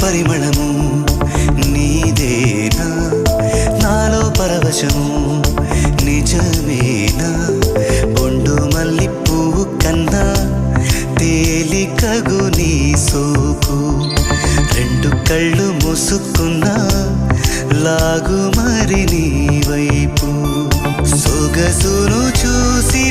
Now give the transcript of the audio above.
పరిమళము నీదేనా నాలో పరవశము నిజమేనా బొండు మల్లి పువ్వు కన్నా తేలికగు నీ సోకు రెండు కళ్ళు మూసుకున్నా లాగు మరి నీ వైపు సొగసును చూసి